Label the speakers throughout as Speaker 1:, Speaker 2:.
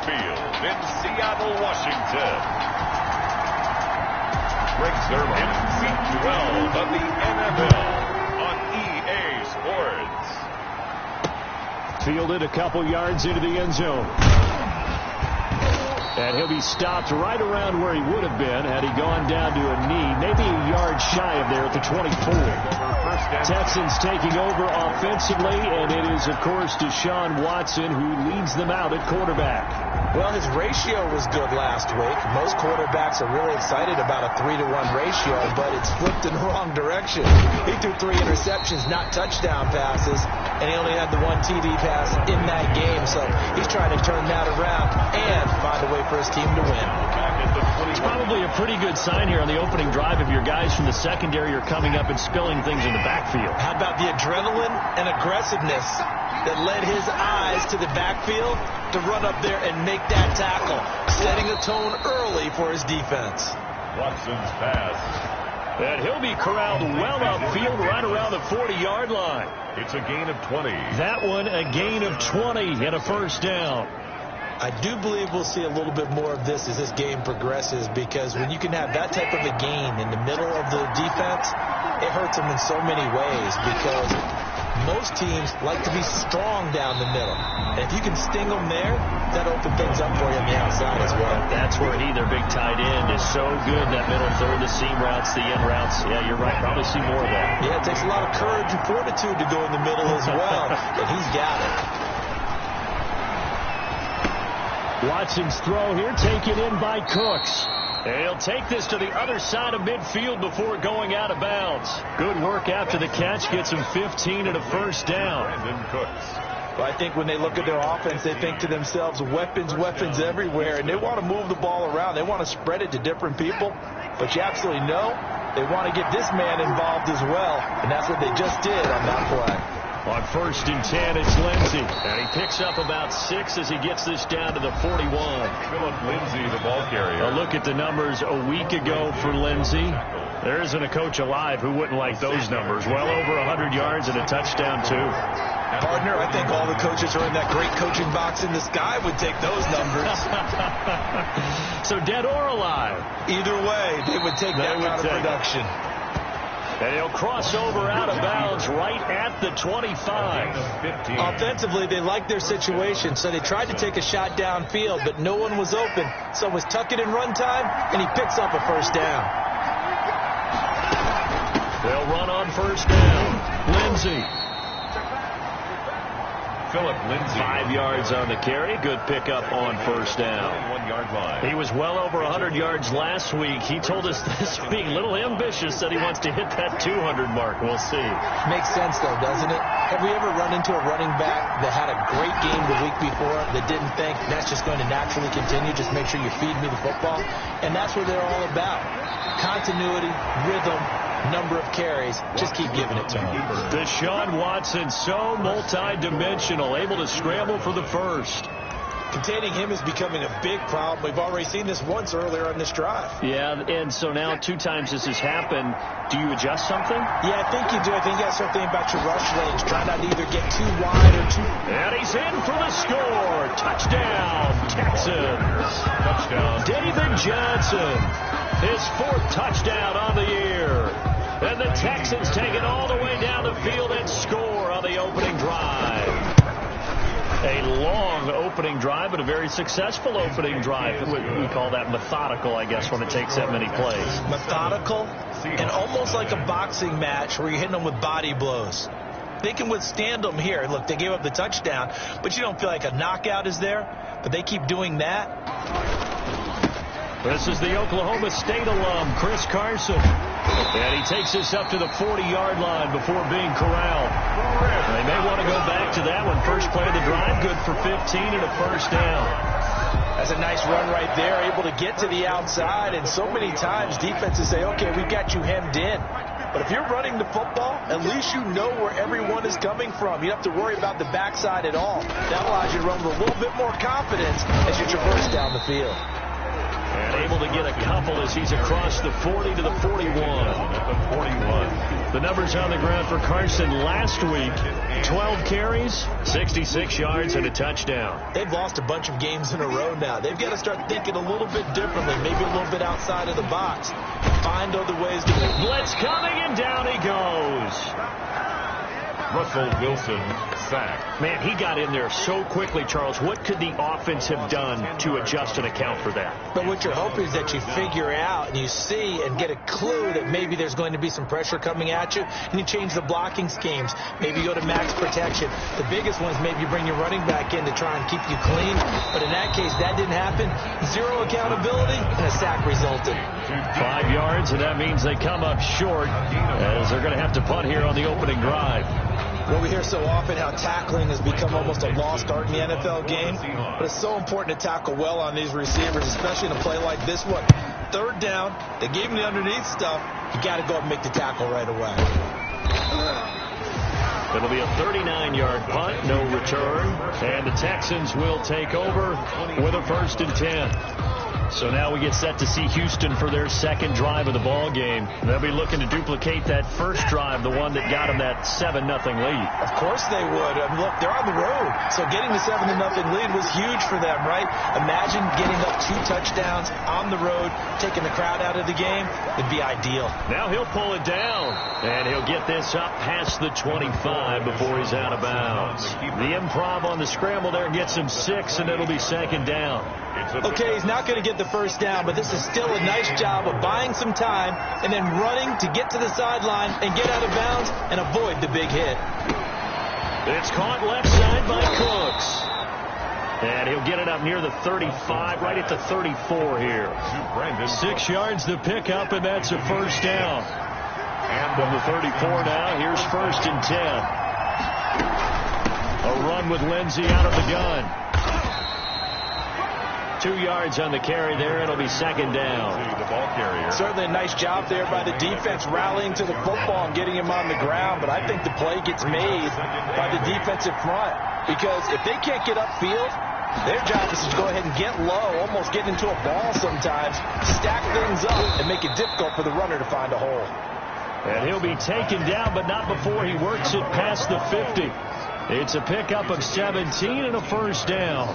Speaker 1: Field in Seattle, Washington. Greg Zerman, Week 12 of the NFL on EA Sports.
Speaker 2: Fielded a couple yards into the end zone. And he'll be stopped right around where he would have been had he gone down to a knee, maybe a yard shy of there at the 24. Texans taking over offensively, and it is, of course, Deshaun Watson who leads them out at quarterback.
Speaker 3: Well, his ratio was good last week. Most quarterbacks are really excited about a 3-to-1 ratio, but it's flipped in the wrong direction. He threw 3 interceptions, not touchdown passes, and he only had the 1 TD pass in that game. So he's trying to turn that around and find a way for his team to win.
Speaker 2: It's probably a pretty good sign here on the opening drive if your guys from the secondary are coming up and spilling things in the backfield.
Speaker 3: How about the adrenaline and aggressiveness that led his eyes to the backfield to run up there and make that tackle, setting a tone early for his defense.
Speaker 1: Watson's pass.
Speaker 2: And he'll be corralled well upfield right around the 40-yard line.
Speaker 1: It's a gain of 20.
Speaker 2: That one a gain of 20 and a first down.
Speaker 3: I do believe we'll see a little bit more of this as this game progresses, because when you can have that type of a gain in the middle of the defense, it hurts them in so many ways, because most teams like to be strong down the middle. And if you can sting them there, that opens things up for you on the outside as well.
Speaker 2: That's where he, their big tight end, is so good. That middle third, the seam routes, the end routes. Yeah, you're right. Probably see more of that.
Speaker 3: Yeah, it takes a lot of courage and fortitude to go in the middle as well, but he's got it.
Speaker 2: Watson's throw here taken in by Cooks. And he'll take this to the other side of midfield before going out of bounds. Good work after the catch. Gets him 15 and a first down.
Speaker 1: Brandon Cooks.
Speaker 3: Well, I think when they look at their offense, they think to themselves, weapons everywhere, and they want to move the ball around. They want to spread it to different people. But you absolutely know they want to get this man involved as well, and that's what they just did on that play.
Speaker 2: On 1st and 10, it's Lindsey. And he picks up about 6 as he gets this down to the 41.
Speaker 1: Philip Lindsay, the ball carrier.
Speaker 2: A look at the numbers a week ago for Lindsey. There isn't a coach alive who wouldn't like those numbers. Well over 100 yards and a touchdown, too.
Speaker 3: Partner, I think all the coaches who are in that great coaching box in the sky would take those numbers.
Speaker 2: So dead or alive?
Speaker 3: Either way, they would take that kind of production.
Speaker 2: And he'll cross over out of bounds right at the 25.
Speaker 3: Offensively, they liked their situation, so they tried to take a shot downfield, but no one was open. So it was tuck it in run time, and he picks up a first down.
Speaker 2: They'll run on first down. Lindsey.
Speaker 1: Philip Lindsay.
Speaker 2: 5 yards on the carry. Good pickup on first down.
Speaker 1: 1 yard line.
Speaker 2: He was well over 100 yards last week. He told us this being a little ambitious, that he wants to hit that 200 mark. We'll see.
Speaker 3: Makes sense, though, doesn't it? Have we ever run into a running back that had a great game the week before that didn't think that's just going to naturally continue? Just make sure you feed me the football. And that's what they're all about. Continuity, rhythm, number of carries. Just keep giving it to him.
Speaker 2: Deshaun Watson, so multi-dimensional, able to scramble for the first.
Speaker 3: Containing him is becoming a big problem. We've already seen this once earlier on this drive.
Speaker 2: Yeah, and so now 2 times this has happened. Do you adjust something?
Speaker 3: Yeah, I think you do. I think you got to start thinking about your rush lanes. Try not to either get too wide or too...
Speaker 2: And he's in for the score. Touchdown, Texans.
Speaker 1: Touchdown.
Speaker 2: David Johnson. His 4th touchdown on the year. And the Texans take it all the way down the field and score on the opening drive. A long opening drive, but a very successful opening drive. We call that methodical, I guess, when it takes that many plays.
Speaker 3: Methodical and almost like a boxing match where you're hitting them with body blows. They can withstand them here. Look, they gave up the touchdown, but you don't feel like a knockout is there. But they keep doing that.
Speaker 2: This is the Oklahoma State alum, Chris Carson. And he takes this up to the 40-yard line before being corralled. They may want to go back to that one. First play of the drive, good for 15 and a first down.
Speaker 3: That's a nice run right there, able to get to the outside. And so many times defenses say, okay, we've got you hemmed in. But if you're running the football, at least you know where everyone is coming from. You don't have to worry about the backside at all. That allows you to run with a little bit more confidence as you traverse down the field.
Speaker 2: And he Able to get a couple as he's across the 40 to the 41. The numbers on the ground for Carson last week: 12 carries, 66 yards, and a touchdown.
Speaker 3: They've lost a bunch of games in a row now. They've got to start thinking a little bit differently, maybe a little bit outside of the box. Find other ways to win.
Speaker 2: Blitz coming, and down he goes.
Speaker 1: Russell Wilson sacked.
Speaker 2: Man, he got in there so quickly, Charles. What could the offense have done to adjust and account for that?
Speaker 3: But what you're hoping is that you figure out and you see and get a clue that maybe there's going to be some pressure coming at you, and you change the blocking schemes. Maybe you go to max protection. The biggest one is maybe you bring your running back in to try and keep you clean. But in that case, that didn't happen. Zero accountability, and a sack resulted.
Speaker 2: 5 yards, and that means they come up short as they're going to have to punt here on the opening drive.
Speaker 3: Well, we hear so often how tackling has become almost a lost art in the NFL game, but it's so important to tackle well on these receivers, especially in a play like this one. Third down, they gave him the underneath stuff. You got to go and make the tackle right away.
Speaker 2: It'll be a 39-yard punt, no return, and the Texans will take over with a 1st and 10. So now we get set to see Houston for their second drive of the ball game. They'll be looking to duplicate that first drive, the one that got them that 7-0 lead.
Speaker 3: Of course they would. I mean, look, they're on the road, so getting the 7-0 lead was huge for them, right? Imagine getting up 2 touchdowns on the road, taking the crowd out of the game. It'd be ideal.
Speaker 2: Now he'll pull it down, and he'll get this up past the 25 before he's out of bounds. The improv on the scramble there gets him 6, and it'll be 2nd down.
Speaker 3: Okay, he's not going to get the first down, but this is still a nice job of buying some time and then running to get to the sideline and get out of bounds and avoid the big hit.
Speaker 2: It's caught left side by Cooks. And he'll get it up near the 35, right at the 34 here. 6 yards the pickup, and that's a first down. And from the 34 now, here's 1st and 10. A run with Lindsey out of the gun. 2 yards on the carry there. It'll be 2nd down.
Speaker 1: The ball carrier.
Speaker 3: Certainly a nice job there by the defense rallying to the football and getting him on the ground, but I think the play gets made by the defensive front, because if they can't get upfield, their job is to go ahead and get low, almost get into a ball sometimes, stack things up, and make it difficult for the runner to find a hole.
Speaker 2: And he'll be taken down, but not before he works it past the 50. It's a pickup of 17 and a first down.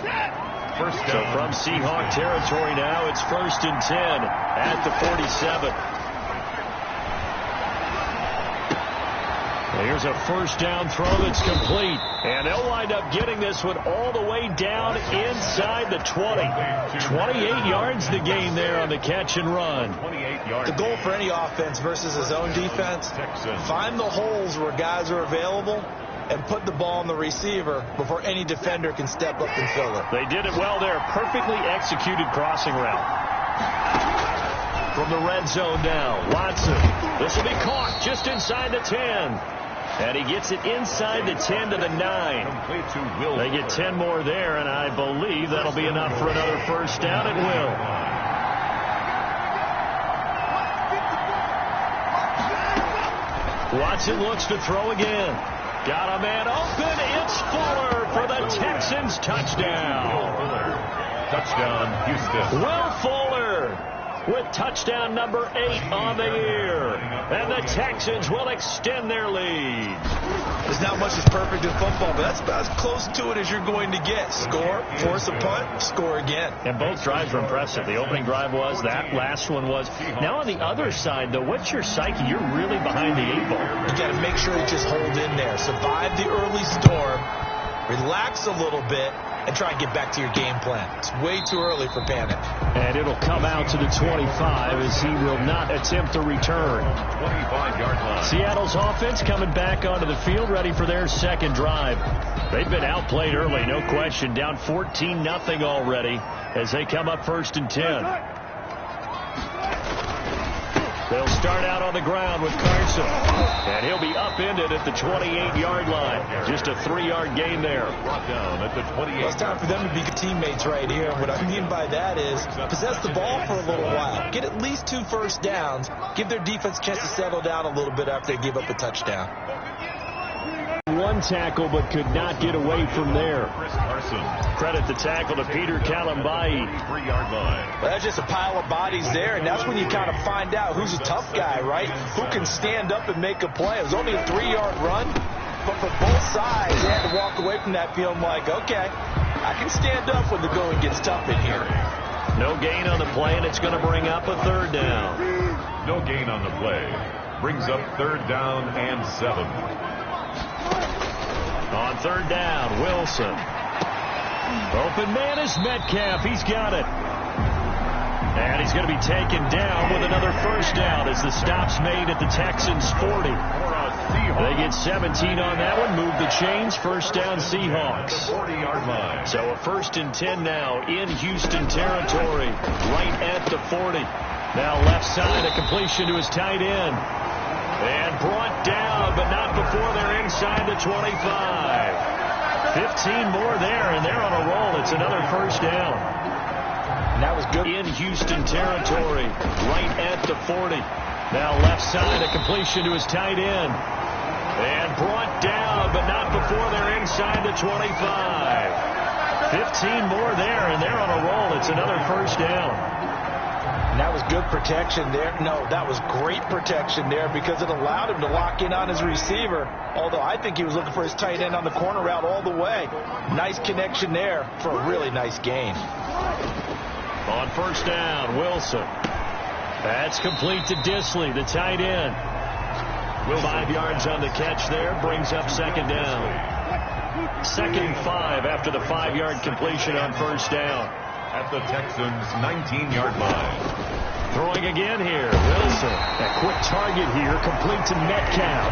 Speaker 2: So from Seahawk territory now, it's 1st and 10 at the 47. Here's a first down throw that's complete. And they'll wind up getting this one all the way down inside the 20. 28 yards the gain there on the catch and run.
Speaker 3: The goal for any offense versus his own defense, find the holes where guys are available and put the ball on the receiver before any defender can step up and fill it.
Speaker 2: They did it well there. Perfectly executed crossing route. From the red zone now, Watson. This will be caught just inside the 10. And he gets it inside the 10 to the 9. They get 10 more there, and I believe that'll be enough for another first down. It will. Watson looks to throw again. Got a man open. It's Fuller for the Texans touchdown.
Speaker 1: Touchdown, Houston.
Speaker 2: Will Fuller with touchdown number 8 on the year. And the Texans will extend their lead.
Speaker 3: There's not much that's perfect in football, but that's about as close to it as you're going to get. Score, force a punt, score again.
Speaker 2: And both drives were impressive. The opening drive was, that last one was. Now on the other side, though, what's your psyche? You're really behind the 8 ball.
Speaker 3: You got to make sure you just hold in there. Survive the early storm, relax a little bit, and try and get back to your game plan. It's way too early for panic.
Speaker 2: And it'll come out to the 25 as he will not attempt a return.
Speaker 1: 25-yard line.
Speaker 2: Seattle's offense coming back onto the field, ready for their second drive. They've been outplayed early, no question. Down 14-0 already as they come up 1st and 10. They'll start out on the ground with Carson. And he'll be upended at the 28-yard line. Just a 3-yard gain there.
Speaker 1: Brought down at the 28.
Speaker 3: Well, it's time for them to be good teammates right here. What I mean by that is possess the ball for a little while. Get at least 2 first downs. Give their defense a chance to settle down a little bit after they give up a touchdown.
Speaker 2: one tackle but could not get away from there. Credit the tackle to Peter Kalambai.
Speaker 1: 3-yard line.
Speaker 3: Well, that's just a pile of bodies there, and that's when you kind of find out who's a tough guy, right? Who can stand up and make a play. It was only a 3-yard run, but for both sides, they had to walk away from that feeling like, okay, I can stand up when the going gets tough in here.
Speaker 2: No gain on the play, and it's going to bring up a 3rd down.
Speaker 1: No gain on the play. Brings up 3rd down and 7.
Speaker 2: On 3rd down, Wilson. Open man is Metcalf. He's got it. And he's going to be taken down with another 1st down as the stop's made at the Texans' 40. They get 17 on that one. Move the chains. 1st down, Seahawks.
Speaker 1: 40-yard line.
Speaker 2: So a 1st and 10 now in Houston territory, right at the 40. Now left side, a completion to his tight end. And brought down, but not before they're inside the 25. 15 more there, and they're on a roll. It's another 1st down.
Speaker 3: And that was good.
Speaker 2: In Houston territory, right at the 40. Now left side, a completion to his tight end. And brought down, but not before they're inside the 25. 15 more there, and they're on a roll. It's another 1st down.
Speaker 3: And that was good protection there. No, that was great protection there because it allowed him to lock in on his receiver. Although I think he was looking for his tight end on the corner route all the way. Nice connection there for a really nice gain.
Speaker 2: On 1st down, Wilson. That's complete to Disley, the tight end. 5 yards on the catch there, brings up 2nd down. 2nd and 5 after the 5-yard completion on 1st down.
Speaker 1: At the Texans' 19-yard line.
Speaker 2: Throwing again here, Wilson. A quick target here, complete to Metcalf.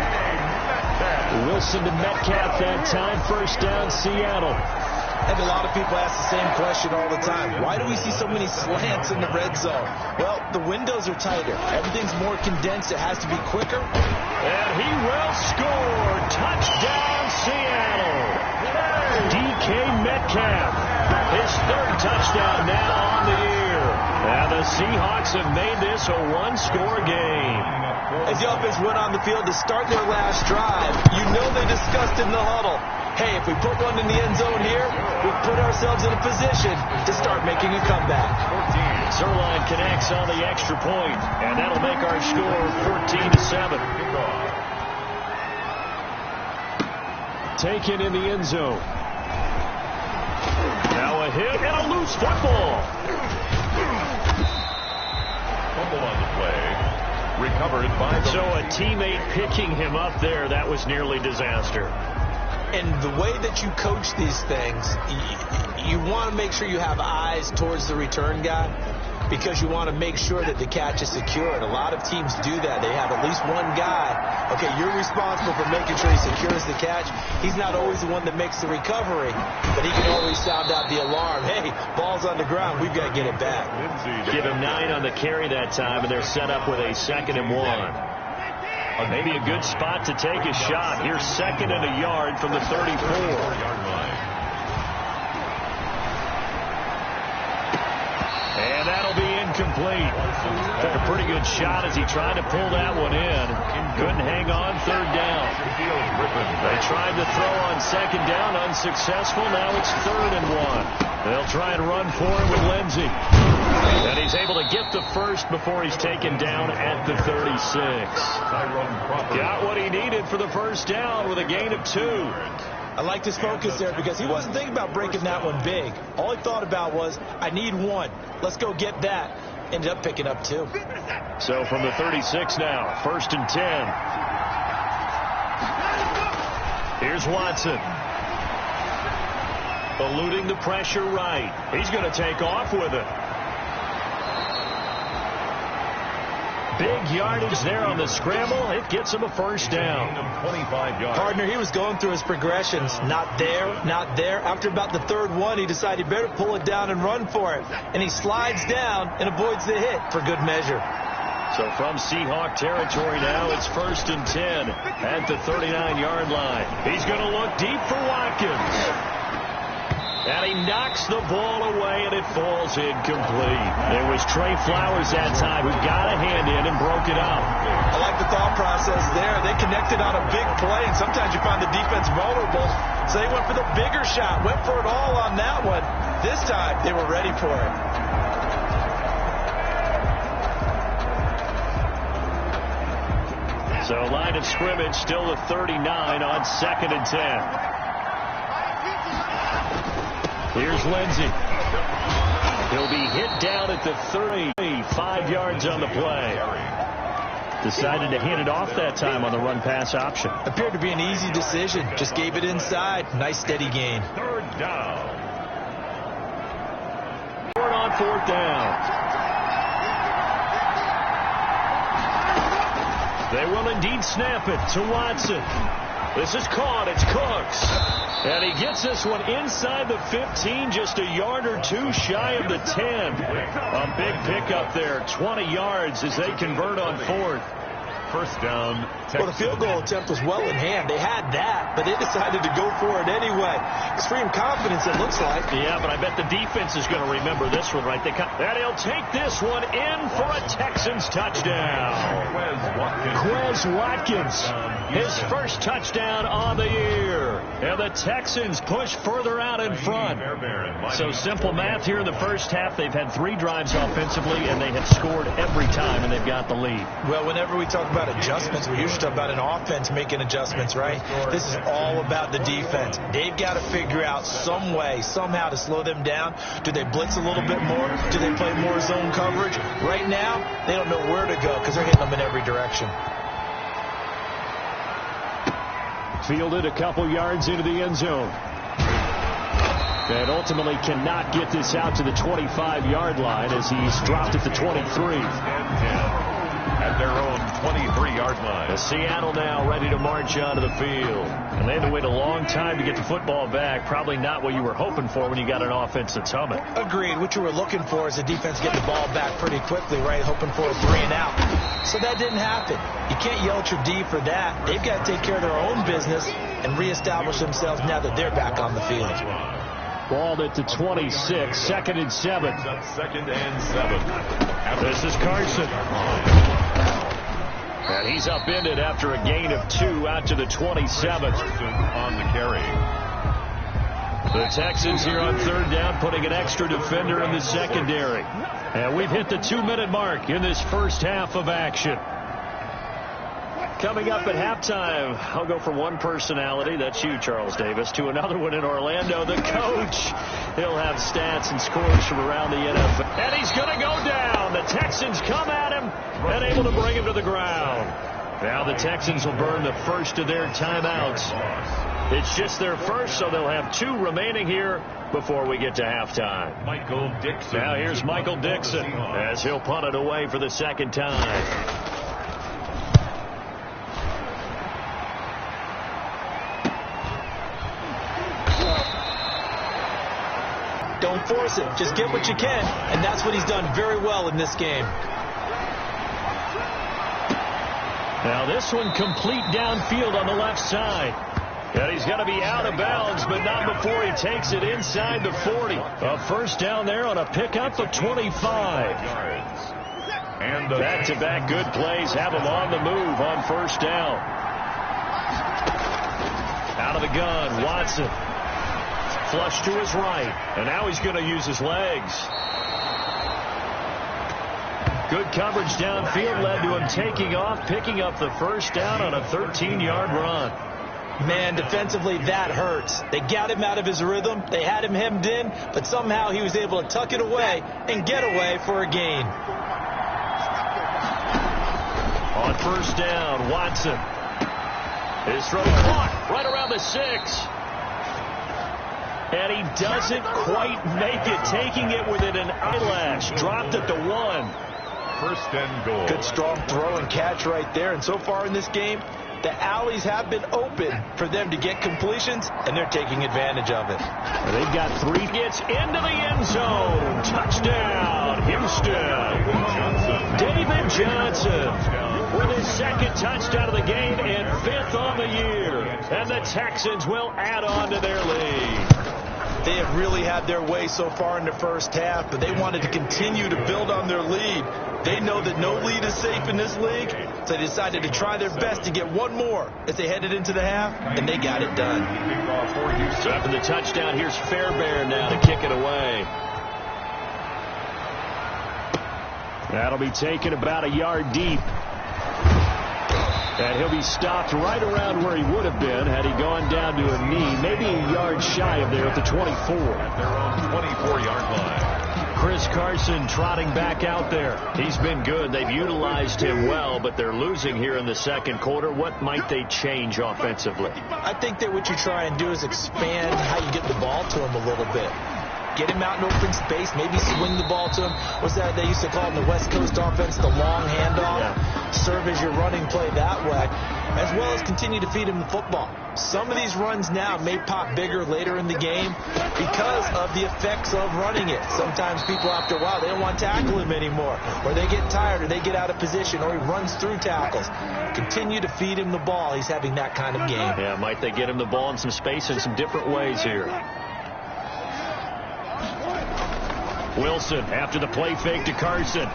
Speaker 2: Wilson to Metcalf that time, 1st down, Seattle.
Speaker 3: And a lot of people ask the same question all the time. Why do we see so many slants in the red zone? Well, the windows are tighter. Everything's more condensed. It has to be quicker.
Speaker 2: And he will score. Touchdown, Seattle. DK Metcalf. His 3rd touchdown now on the year. And the Seahawks have made this a 1-score game.
Speaker 3: As the offense went on the field to start their last drive, you know they discussed in the huddle, hey, if we put one in the end zone here, we put ourselves in a position to start making a comeback.
Speaker 2: Zerline connects on the extra point, and that'll make our score 14-7. Taken in the end zone. Now a hit and a loose football.
Speaker 1: Fumble on the play. Recovered by the...
Speaker 2: So a teammate picking him up there, that was nearly disaster.
Speaker 3: And the way that you coach these things, you want to make sure you have eyes towards the return guy because you want to make sure that the catch is secured. A lot of teams do that. They have at least one guy. Okay, you're responsible for making sure he secures the catch. He's not always the one that makes the recovery, but he can always sound out the alarm. Hey, ball's on the ground. We've got to get it back.
Speaker 2: Give him 9 on the carry that time, and they're set up with a 2nd and 1. Maybe a good spot to take a shot. Here's 2nd and a yard from the 34. And that'll be incomplete. Took a pretty good shot as he tried to pull that one in. Couldn't hang on, 3rd down. They tried to throw on 2nd down, unsuccessful. Now it's 3rd and 1. They'll try and run for him with Lindsey. And he's able to get the 1st before he's taken down at the 36. Got what he needed for the 1st down with a gain of 2.
Speaker 3: I liked his focus there because he wasn't thinking about breaking that one big. All he thought about was, I need 1. Let's go get that. Ended up picking up 2.
Speaker 2: So from the 36 now, 1st and 10. Here's Watson. Eluding the pressure right. He's going to take off with it. Big yardage there on the scramble. It gets him a 1st down.
Speaker 1: 25 yards.
Speaker 3: Partner, he was going through his progressions. Not there, not there. After about the 3rd one, he decided he better pull it down and run for it. And he slides down and avoids the hit for good measure.
Speaker 2: So from Seahawk territory now, it's 1st and 10 at the 39-yard line. He's going to look deep for Watkins. And he knocks the ball away, and it falls incomplete. It was Trey Flowers that time who got a hand in and broke it up.
Speaker 3: I like the thought process there. They connected on a big play, and sometimes you find the defense vulnerable. So they went for the bigger shot, went for it all on that one. This time, they were ready for it.
Speaker 2: So line of scrimmage still the 39 on 2nd and 10. Here's Lindsey. He'll be hit down at the 30. 5 yards on the play. Decided to hand it off that time on the run-pass option.
Speaker 3: Appeared to be an easy decision. Just gave it inside. Nice steady gain.
Speaker 1: 3rd down.
Speaker 2: On 4th down. They will indeed snap it to Watson. This is caught. It's Cooks. And he gets this one inside the 15, just a yard or two shy of the 10. A big pickup there, 20 yards as they convert on 4th.
Speaker 1: 1st down.
Speaker 3: Well, the field goal attempt was well in hand. They had that, but they decided to go for it anyway. Extreme confidence, it looks like.
Speaker 2: Yeah, but I bet the defense is going to remember this one, right? And he'll take this one in for a Texans touchdown. Quez Watkins, his first touchdown on the year. And the Texans push further out in front. So simple math here in the first half. They've had 3 drives offensively, and they have scored every time, and they've got the lead.
Speaker 3: Well, whenever we talk about adjustments, we usually talk about an offense making adjustments, right? This is all about the defense. They've got to figure out some way, somehow to slow them down. Do they blitz a little bit more? Do they play more zone coverage? Right now, they don't know where to go because they're hitting them in every direction.
Speaker 2: Fielded a couple yards into the end zone. And ultimately cannot get this out to the 25-yard line as he's dropped at the 23.
Speaker 1: At their own 23-yard line.
Speaker 2: Seattle now ready to march onto the field. And they had to wait a long time to get the football back. Probably not what you were hoping for when you got an offense that's humming.
Speaker 3: Agreed. What you were looking for is the defense getting the ball back pretty quickly, right? Hoping for a 3 and out. So that didn't happen. You can't yell at your D for that. They've got to take care of their own business and reestablish themselves now that they're back on the field.
Speaker 2: Balled at the 26, 2nd and 7.
Speaker 1: 2nd and 7.
Speaker 2: This is Carson. And he's upended after a gain of 2 out to the 27th.
Speaker 1: On the carry.
Speaker 2: The Texans here on 3rd down, putting an extra defender in the secondary. And we've hit the 2-minute mark in this first half of action. Coming up at halftime, I'll go from one personality, that's you, Charles Davis, to another one in Orlando, the coach. He'll have stats and scores from around the NFL. And he's going to go down. The Texans come at him and able to bring him to the ground. Now the Texans will burn the first of their timeouts. It's just their first, so they'll have 2 remaining here before we get to halftime.
Speaker 1: Michael Dixon.
Speaker 2: Now here's Michael Dixon as he'll punt it away for the 2nd time.
Speaker 3: Don't force it. Just get what you can, and that's what he's done very well in this game.
Speaker 2: Now this one complete downfield on the left side. And he's going to be out of bounds, but not before he takes it inside the 40. A first down there on a pickup of 25.
Speaker 1: And
Speaker 2: back-to-back good plays have him on the move on 1st down. Out of the gun, Watson. Flush to his right, and now he's going to use his legs. Good coverage downfield led to him taking off, picking up the first down on a 13-yard run.
Speaker 3: Man, defensively, that hurts. They got him out of his rhythm. They had him hemmed in, but somehow he was able to tuck it away and get away for a gain.
Speaker 2: On 1st down, Watson. His throw caught right around the 6. And he doesn't quite make it, taking it within an eyelash. Dropped at the 1.
Speaker 1: 1st and goal.
Speaker 3: Good strong throw and catch right there. And so far in this game, the alleys have been open for them to get completions, and they're taking advantage of it.
Speaker 2: They've got 3. Gets into the end zone. Touchdown, Houston. David Johnson with his 2nd touchdown of the game and 5th on the year. And the Texans will add on to their lead.
Speaker 3: They have really had their way so far in the first half, but they wanted to continue to build on their lead. They know that no lead is safe in this league, so they decided to try their best to get one more as they headed into the half, and they got it done.
Speaker 2: So after the touchdown, here's Fairbairn now to kick it away. That'll be taken about a yard deep. And he'll be stopped right around where he would have been had he gone down to a knee, maybe a yard shy of there at the 24.
Speaker 1: At their own 24-yard line.
Speaker 2: Chris Carson trotting back out there. He's been good. They've utilized him well, but they're losing here in the second quarter. What might they change offensively?
Speaker 3: I think that what you try and do is expand how you get the ball to him a little bit. Get him out in open space, maybe swing the ball to him. What's that they used to call in the West Coast offense, the long handoff?
Speaker 2: Yeah.
Speaker 3: Serve as your running play that way, as well as continue to feed him the football. Some of these runs now may pop bigger later in the game because of the effects of running it. Sometimes people, after a while, they don't want to tackle him anymore, or they get tired, or they get out of position, or he runs through tackles. Continue to feed him the ball. He's having that kind of game.
Speaker 2: Yeah, might they get him the ball in some space in some different ways here. Wilson after the play fake to Carson.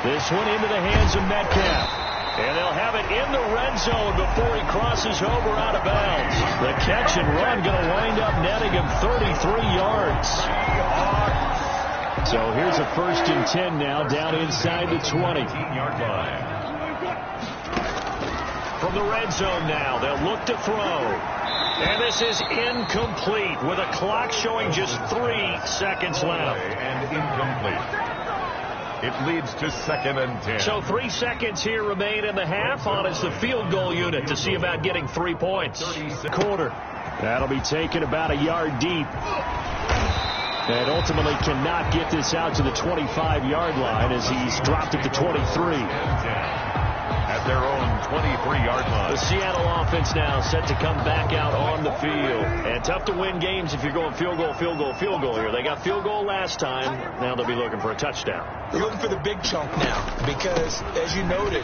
Speaker 2: This one into the hands of Metcalf. And they'll have it in the red zone before he crosses over out of bounds. The catch and run going to wind up netting him 33 yards. So here's a 1st and 10 now down inside the 20.
Speaker 1: 18-yard line.
Speaker 2: From the red zone now, they'll look to throw. And this is incomplete with a clock showing just 3 seconds left.
Speaker 1: And incomplete. It leads to 2nd and 10.
Speaker 2: So 3 seconds here remain in the half on as the field goal unit to see about getting 3 points. Quarter. That'll be taken about a yard deep. And ultimately cannot get this out to the 25-yard line as he's dropped at the 23.
Speaker 1: At their own 23-yard line.
Speaker 2: The Seattle offense now set to come back out on the field. And tough to win games if you're going field goal, field goal, field goal here. They got field goal last time. Now they'll be looking for a touchdown.
Speaker 3: They're looking for the big chunk now because, as you noted,